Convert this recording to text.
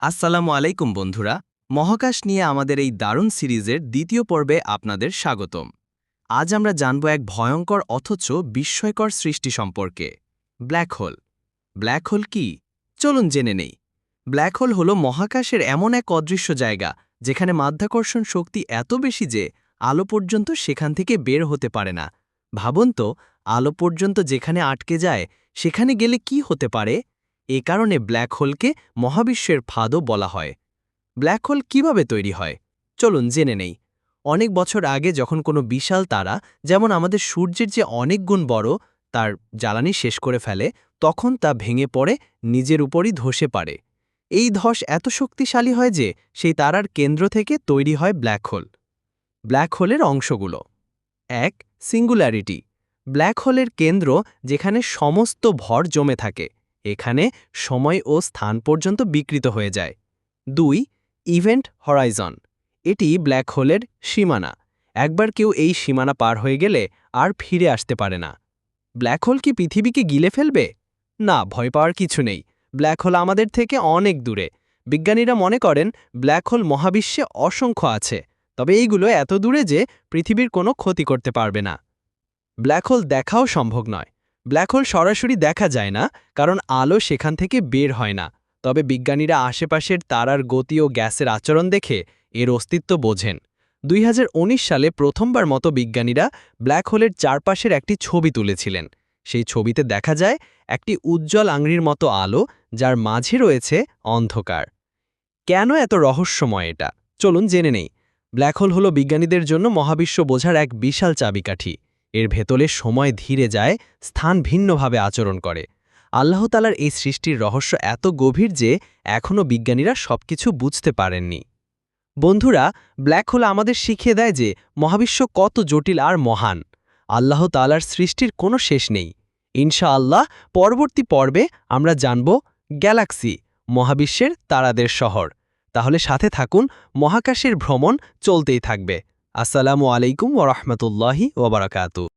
আসসালামু আলাইকুম বন্ধুরা, মহাকাশ নিয়ে আমাদের এই দারুণ সিরিজের দ্বিতীয় পর্বে আপনাদের স্বাগতম। আজ আমরা জানব এক ভয়ঙ্কর অথচ বিস্ময়কর সৃষ্টি সম্পর্কে, ব্ল্যাক হোল। ব্ল্যাক হোল কি? চলুন জেনে নেই। ব্ল্যাক হোল হল মহাকাশের এমন এক অদৃশ্য জায়গা যেখানে মাধ্যাকর্ষণ শক্তি এত বেশি যে আলো পর্যন্ত সেখান থেকে বের হতে পারে না। ভাবুন তো, আলো পর্যন্ত যেখানে আটকে যায় সেখানে গেলে কি হতে পারে? এ কারণে ব্ল্যাক হোলকে মহাবিশ্বের ফাঁদও বলা হয়। ব্ল্যাক হোল কিভাবে তৈরি হয়? চলুন জেনে নেই। অনেক বছর আগে যখন কোনো বিশাল তারা, যেমন আমাদের সূর্যের যে অনেক গুণ বড়, তার জ্বালানি শেষ করে ফেলে, তখন তা ভেঙে পড়ে নিজের উপরই ধসে পড়ে। এই ধস এত শক্তিশালী হয় যে সেই তারার কেন্দ্র থেকে তৈরি হয় ব্ল্যাক হোল। ব্ল্যাক হোলের অংশগুলো: ১. সিঙ্গুলারিটি। ব্ল্যাক হোলের কেন্দ্র, যেখানে সমস্ত ভর জমে থাকে। এখানে সময় ও স্থান পর্যন্ত বিকৃত হয়ে যায়। ২. Event Horizon. এটি ব্ল্যাক হোলের সীমানা। একবার কেউ এই সীমানা পার হয়ে গেলে আর ফিরে আসতে পারে না। ব্ল্যাক হোল কি পৃথিবীকে গিলে ফেলবে? না, ভয় পাওয়ার কিছু নেই। ব্ল্যাক হোল আমাদের থেকে অনেক দূরে। বিজ্ঞানীরা মনে করেন ব্ল্যাক হোল মহাবিশ্বে অসংখ্য আছে, তবে এইগুলো এত দূরে যে পৃথিবীর কোনো ক্ষতি করতে পারবে না। ব্ল্যাক হোল দেখাও সম্ভব নয়। ব্ল্যাক হোল সরাসরি দেখা যায় না, কারণ আলো সেখান থেকে বের হয় না। তবে বিজ্ঞানীরা আশেপাশের তারার গতি ও গ্যাসের আচরণ দেখে এর অস্তিত্ব বোঝেন। ২০১৯ সালে প্রথমবার মতো বিজ্ঞানীরা ব্ল্যাক হোলের চারপাশের একটি ছবি তুলেছিলেন। সেই ছবিতে দেখা যায় একটি উজ্জ্বল আংড়ির মতো আলো, যার মাঝে রয়েছে অন্ধকার। কেন এত রহস্যময় এটা? চলুন জেনে নেই। ব্ল্যাক হোল হলো বিজ্ঞানীদের জন্য মহাবিশ্ব বোঝার এক বিশাল চাবিকাঠি। এর ভেতরে সময় ধীরে যায়, স্থান ভিন্নভাবে আচরণ করে। আল্লাহ তাআলার এই সৃষ্টির রহস্য এত গভীর যে এখনও বিজ্ঞানীরা সবকিছু বুঝতে পারেননি। বন্ধুরা, ব্ল্যাক হোল আমাদের শিখিয়ে দেয় যে মহাবিশ্ব কত জটিল আর মহান। আল্লাহ তাআলার সৃষ্টির কোনো শেষ নেই। ইনশাআল্লাহ পরবর্তী পর্বে আমরা জানব গ্যালাক্সি, মহাবিশ্বের তারাদের শহর। তাহলে সাথে থাকুন, মহাকাশের ভ্রমণ চলতেই থাকবে। আসসালামু আলাইকুম ওয়া রাহমাতুল্লাহি ওয়া বারাকাতুহু।